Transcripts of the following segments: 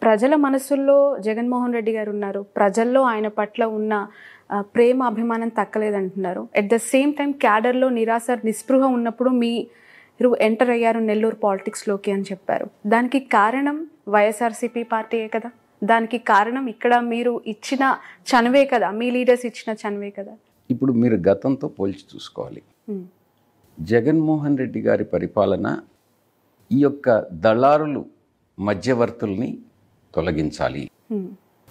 ప్రజల మనసుల్లో జగన్మోహన్ రెడ్డి గారు ఉన్నారు. ప్రజల్లో ఆయన పట్ల ఉన్న ప్రేమ అభిమానం తక్కలేదంటున్నారు. ఎట్ ద సేమ్ టైం క్యాడర్లో నిరాశ నిస్పృహ ఉన్నప్పుడు మీరు ఎంటర్ అయ్యారు నెల్లూరు పాలిటిక్స్లోకి అని చెప్పారు. దానికి కారణం వైఎస్ఆర్సీపీ పార్టీయే కదా. దానికి కారణం ఇక్కడ మీరు ఇచ్చిన చనువే కదా, మీ లీడర్స్ ఇచ్చిన చనువే కదా. ఇప్పుడు మీరు గతంతో పోల్చి చూసుకోవాలి. జగన్మోహన్ రెడ్డి గారి పరిపాలన ఈ యొక్క దళారులు మధ్యవర్తుల్ని తొలగించాలి,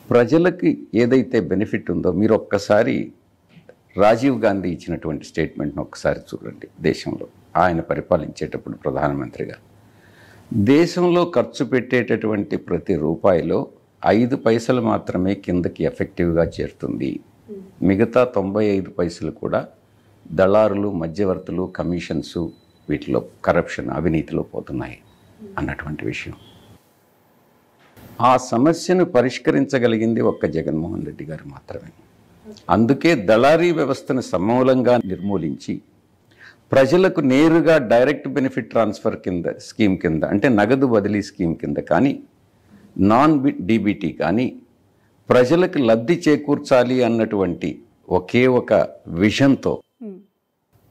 ప్రజలకి ఏదైతే బెనిఫిట్ ఉందో మీరు ఒక్కసారి రాజీవ్ గాంధీ ఇచ్చినటువంటి స్టేట్మెంట్ను ఒక్కసారి చూడండి. దేశంలో ఆయన పరిపాలించేటప్పుడు ప్రధానమంత్రిగా దేశంలో ఖర్చు పెట్టేటటువంటి ప్రతి రూపాయిలో 5 పైసలు మాత్రమే కిందకి ఎఫెక్టివ్గా చేరుతుంది, మిగతా 95 పైసలు కూడా దళారులు మధ్యవర్తులు కమిషన్స్ వీటిలో కరప్షన్ అవినీతిలో పోతున్నాయి అన్నటువంటి విషయం. ఆ సమస్యను పరిష్కరించగలిగింది ఒక్క జగన్మోహన్ రెడ్డి గారు మాత్రమే. అందుకే దళారీ వ్యవస్థను సమూలంగా నిర్మూలించి ప్రజలకు నేరుగా డైరెక్ట్ బెనిఫిట్ ట్రాన్స్ఫర్ కింద స్కీమ్ కింద, అంటే నగదు బదిలీ స్కీమ్ కింద కానీ నాన్ డీబీటీ కానీ ప్రజలకు లబ్ధి చేకూర్చాలి అన్నటువంటి ఒకే ఒక విజన్తో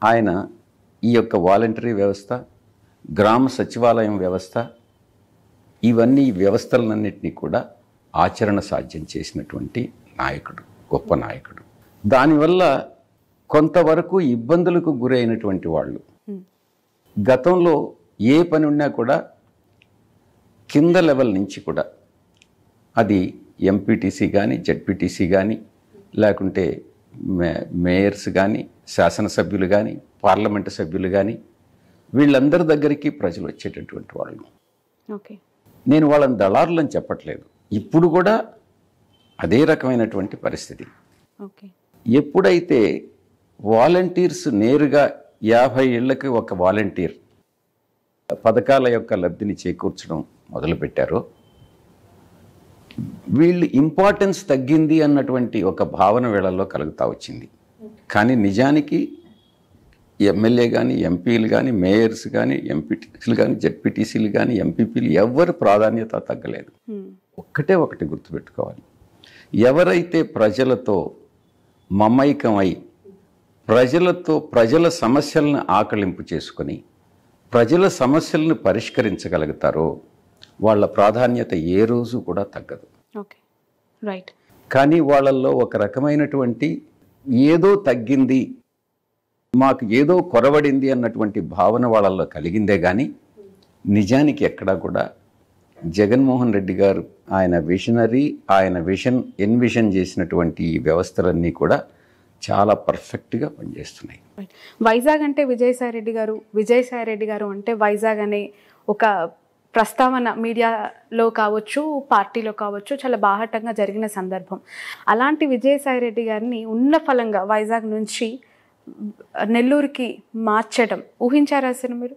ఆయన ఈ యొక్క వాలంటరీ వ్యవస్థ, గ్రామ సచివాలయం వ్యవస్థ, ఇవన్నీ వ్యవస్థలన్నింటినీ కూడా ఆచరణ సాధ్యం చేసినటువంటి నాయకుడు, గొప్ప నాయకుడు. దానివల్ల కొంతవరకు ఇబ్బందులకు గురైనటువంటి వాళ్ళు గతంలో ఏ పని ఉన్నా కూడా కింద లెవెల్ నుంచి కూడా, అది ఎంపీటీసీ కానీ జెడ్పీటీసీ కానీ లేకుంటే మేయర్స్ కానీ శాసనసభ్యులు కానీ పార్లమెంటు సభ్యులు కానీ వీళ్ళందరి దగ్గరికి ప్రజలు వచ్చేటటువంటి వాళ్ళు. ఓకే, నేను వాళ్ళని దళారులని చెప్పట్లేదు, ఇప్పుడు కూడా అదే రకమైనటువంటి పరిస్థితి. ఓకే, ఎప్పుడైతే వాలంటీర్స్ నేరుగా 50 ఏళ్లకి ఒక వాలంటీర్ పథకాల యొక్క లబ్ధిని చేకూర్చడం మొదలుపెట్టారో వీళ్ళు ఇంపార్టెన్స్ తగ్గింది అన్నటువంటి ఒక భావన వీళ్ళల్లో కలుగుతూ వచ్చింది. కానీ నిజానికి ఎమ్మెల్యే కానీ ఎంపీలు కానీ మేయర్స్ కానీ ఎంపీటీసీలు కానీ జెడ్పీటీసీలు కానీ ఎంపీపీలు ఎవరి ప్రాధాన్యత తగ్గలేదు. ఒకటి గుర్తుపెట్టుకోవాలి, ఎవరైతే ప్రజలతో మమైకమై ప్రజల సమస్యలను ఆకలింపు చేసుకొని ప్రజల సమస్యలను పరిష్కరించగలుగుతారో వాళ్ళ ప్రాధాన్యత ఏ రోజు కూడా తగ్గదు. Okay, right. కానీ వాళ్ళల్లో ఒక రకమైనటువంటి ఏదో తగ్గింది, మాకు ఏదో కొరవడింది అన్నటువంటి భావన వాళ్ళల్లో కలిగిందే కానీ నిజానికి ఎక్కడా కూడా జగన్మోహన్ రెడ్డి గారు ఆయన విజనరీ, ఆయన ఎన్విజన్ చేసినటువంటి ఈ వ్యవస్థలన్నీ కూడా చాలా పర్ఫెక్ట్గా పనిచేస్తున్నాయి. వైజాగ్ అంటే విజయసాయి రెడ్డి గారు అంటే వైజాగ్ అనే ఒక ప్రస్తావన మీడియాలో కావచ్చు, పార్టీలో కావచ్చు చాలా బాహాటంగా జరిగిన సందర్భం. అలాంటి విజయసాయి రెడ్డి గారిని ఉన్న ఫలంగా వైజాగ్ నుంచి నెల్లూరుకి మార్చడం ఊహించారా అసలు? మీరు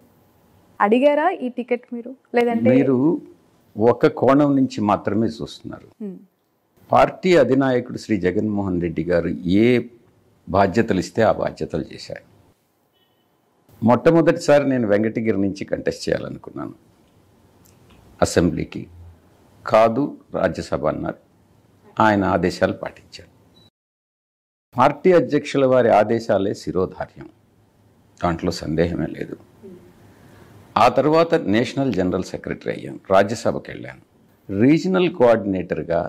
అడిగారా ఈ టికెట్ మీరు? లేదంటే మీరు ఒక కోణం నుంచి మాత్రమే చూస్తున్నారు. పార్టీ అధినాయకుడు శ్రీ జగన్మోహన్ రెడ్డి గారు ఏ బాధ్యతలు ఇస్తే ఆ బాధ్యతలు చేశారు. మొట్టమొదటిసారి నేను వెంకటగిరి నుంచి కంటెస్ట్ చేయాలనుకున్నాను అసెంబ్లీకి, కాదు రాజ్యసభ అన్నారు. ఆయన ఆదేశాలు పాటించారు. పార్టీ అధ్యక్షుల వారి ఆదేశాలే శిరోధార్యం, దాంట్లో సందేహమే లేదు. ఆ తర్వాత నేషనల్ జనరల్ సెక్రటరీ అయ్యాను, రాజ్యసభకి వెళ్ళాను. రీజనల్ కోఆర్డినేటర్గా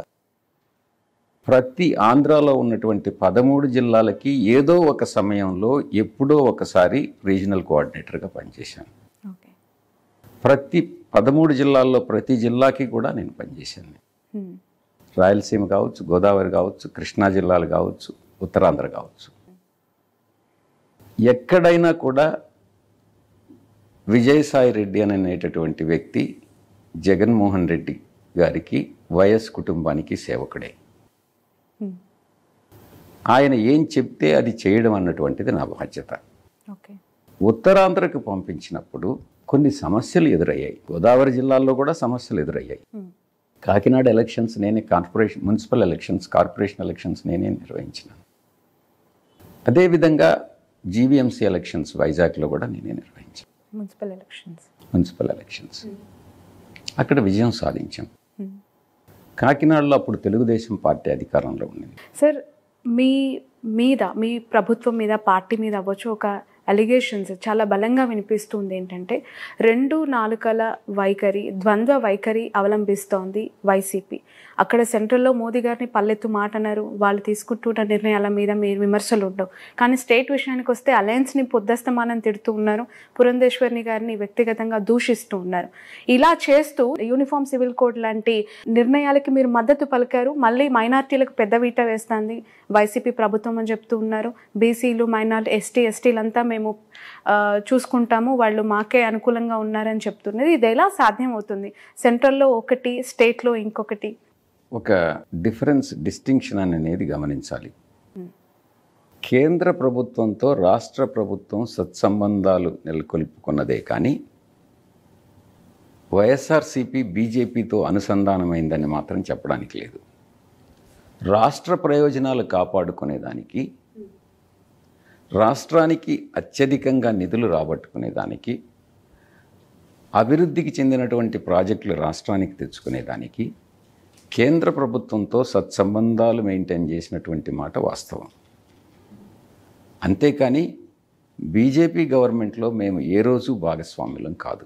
ప్రతి ఆంధ్రాలో ఉన్నటువంటి 13 జిల్లాలకి ఏదో ఒక సమయంలో ఎప్పుడో ఒకసారి రీజనల్ కోఆర్డినేటర్గా పనిచేశాను. ప్రతి 13 జిల్లాల్లో ప్రతి జిల్లాకి కూడా నేను పనిచేశాను. రాయలసీమ కావచ్చు, గోదావరి కావచ్చు, కృష్ణా జిల్లాలు కావచ్చు, ఉత్తరాంధ్ర కావచ్చు, ఎక్కడైనా కూడా విజయసాయి రెడ్డి అనేటటువంటి వ్యక్తి జగన్మోహన్ రెడ్డి గారికి, వైఎస్ కుటుంబానికి సేవకుడే. ఆయన ఏం చెప్తే అది చేయడం అన్నటువంటిది నా బాధ్యత. ఉత్తరాంధ్రకు పంపించినప్పుడు కొన్ని సమస్యలు ఎదురయ్యాయి, గోదావరి జిల్లాల్లో కూడా సమస్యలు ఎదురయ్యాయి. కాకినాడ ఎలక్షన్స్ నేనే, మున్సిపల్ ఎలక్షన్స్, కార్పొరేషన్ ఎలక్షన్స్ నేనే నిర్వహించినాను. అదేవిధంగా జీవీఎంసీ ఎలక్షన్స్ వైజాగ్లో కూడా నేనే నిర్వహించాను, మున్సిపల్ ఎలక్షన్స్. అక్కడ విజయం సాధించాం. కాకినాడలో అప్పుడు తెలుగుదేశం పార్టీ అధికారంలో ఉండింది. సార్ మీ ప్రభుత్వం మీద పార్టీ మీద అవ్వచ్చు ఒక అలిగేషన్స్ చాలా బలంగా వినిపిస్తుంది ఏంటంటే 2 నాలుకల వైఖరి, ద్వంద్వ వైఖరి అవలంబిస్తోంది వైసీపీ. అక్కడ సెంట్రల్లో మోదీ గారిని పల్లెత్తు మాట అన్నారు, వాళ్ళు తీసుకుంటున్న నిర్ణయాల మీద మీరు విమర్శలు ఉండవు. కానీ స్టేట్ విషయానికి వస్తే అలయన్స్ని పొద్దస్తమానం తిడుతూ ఉన్నారు, పురంధేశ్వరిని గారిని వ్యక్తిగతంగా దూషిస్తూ ఉన్నారు. ఇలా చేస్తూ యూనిఫామ్ సివిల్ కోడ్ లాంటి నిర్ణయాలకి మీరు మద్దతు పలికారు. మళ్ళీ మైనార్టీలకు పెద్ద వీట వేస్తుంది వైసీపీ ప్రభుత్వం అని చెప్తూ ఉన్నారు. బీసీలు, మైనార్టీ, ఎస్టీలంతా మేము చూసుకుంటాము, వాళ్ళు మాకే అనుకూలంగా ఉన్నారని చెప్తున్నది. ఇది ఎలా సాధ్యం అవుతుంది? సెంట్రల్లో ఒకటి, స్టేట్లో ఇంకొకటి. ఒక డిస్టింక్షన్ అనేది గమనించాలి. కేంద్ర ప్రభుత్వంతో రాష్ట్ర ప్రభుత్వం సత్సంబంధాలు నెలకొల్పుకున్నదే కానీ వైఎస్ఆర్సీపీ బీజేపీతో అనుసంధానమైందని మాత్రం చెప్పడానికి లేదు. రాష్ట్ర ప్రయోజనాలు కాపాడుకునేదానికి, రాష్ట్రానికి అత్యధికంగా నిధులు రాబట్టుకునేదానికి, అభివృద్ధికి చెందినటువంటి ప్రాజెక్టులు రాష్ట్రానికి తెచ్చుకునేదానికి కేంద్ర ప్రభుత్వంతో సత్సంబంధాలు మెయింటైన్ చేసినటువంటి మాట వాస్తవం. అంతేకాని బీజేపీ గవర్నమెంట్లో మేము ఏ రోజు భాగస్వాములం కాదు.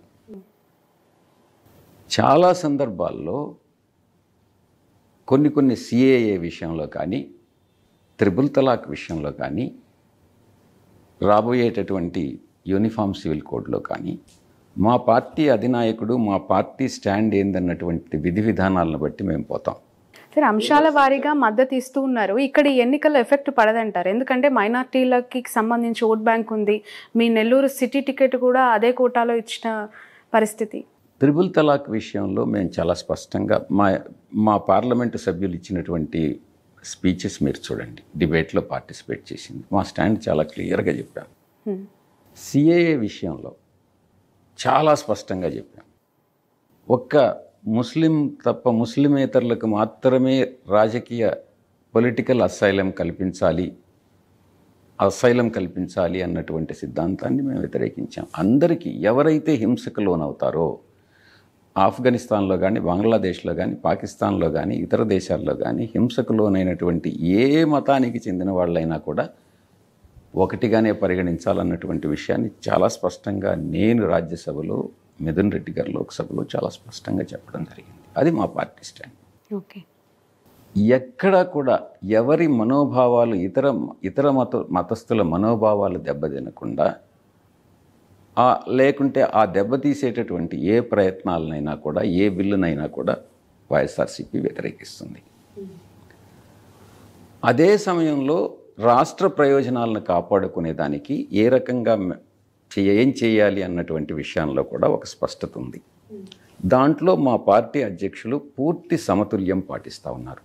చాలా సందర్భాల్లో కొన్ని సిఏఏ విషయంలో కానీ, త్రిపుల్ తలాక్ విషయంలో కానీ, రాబోయేటటువంటి యూనిఫామ్ సివిల్ కోడ్లో కానీ మా పార్టీ అధినాయకుడు, మా పార్టీ స్టాండ్ ఏందన్నటువంటి విధి విధానాలను బట్టి మేము పోతాం. సరే, అంశాల వారీగా మద్దతు ఇస్తూ ఉన్నారు. ఇక్కడ ఎన్నికల ఎఫెక్ట్ పడదంటారు. ఎందుకంటే మైనార్టీలకి సంబంధించి ఓట్ బ్యాంక్ ఉంది. మీ నెల్లూరు సిటీ టికెట్ కూడా అదే కోటాలో ఇచ్చిన పరిస్థితి. త్రిపుల్ తలాక్ విషయంలో మేము చాలా స్పష్టంగా మా పార్లమెంటు సభ్యులు ఇచ్చినటువంటి స్పీచెస్ మీరు చూడండి, డిబేట్లో పార్టిసిపేట్ చేసింది. మా స్టాండ్ చాలా క్లియర్గా చెప్పాం. సిఏఏ విషయంలో చాలా స్పష్టంగా చెప్పాం. ఒక్క ముస్లిం తప్ప ముస్లిమేతరులకు మాత్రమే రాజకీయ పొలిటికల్ అసైలం కల్పించాలి అన్నటువంటి సిద్ధాంతాన్ని మేము వ్యతిరేకించాం. అందరికీ ఎవరైతే హింసకు లోనవుతారో, ఆఫ్ఘనిస్తాన్లో కానీ, బంగ్లాదేశ్లో కానీ, పాకిస్తాన్లో కానీ, ఇతర దేశాల్లో కానీ హింసకు లోనైనటువంటి ఏ మతానికి చెందిన వాళ్ళైనా కూడా ఒకటిగానే పరిగణించాలన్నటువంటి విషయాన్ని చాలా స్పష్టంగా నేను రాజ్యసభలో, మిథున్ రెడ్డి గారు లోక్సభలో చాలా స్పష్టంగా చెప్పడం జరిగింది. అది మా పార్టీ స్టాండ్. ఓకే. ఎక్కడా కూడా ఎవరి మనోభావాలు, ఇతర మతస్థుల మనోభావాలు దెబ్బతినకుండా, లేకుంటే ఆ దెబ్బతీసేటటువంటి ఏ ప్రయత్నాలనైనా కూడా, ఏ బిల్లునైనా కూడా వైఎస్ఆర్సీపీ వ్యతిరేకిస్తుంది. అదే సమయంలో రాష్ట్ర ప్రయోజనాలను కాపాడుకునేదానికి ఏ రకంగా ఏం చేయాలి అన్నటువంటి విషయంలో కూడా ఒక స్పష్టత ఉంది. దాంట్లో మా పార్టీ అధ్యక్షులు పూర్తి సమతుల్యం పాటిస్తూ ఉన్నారు.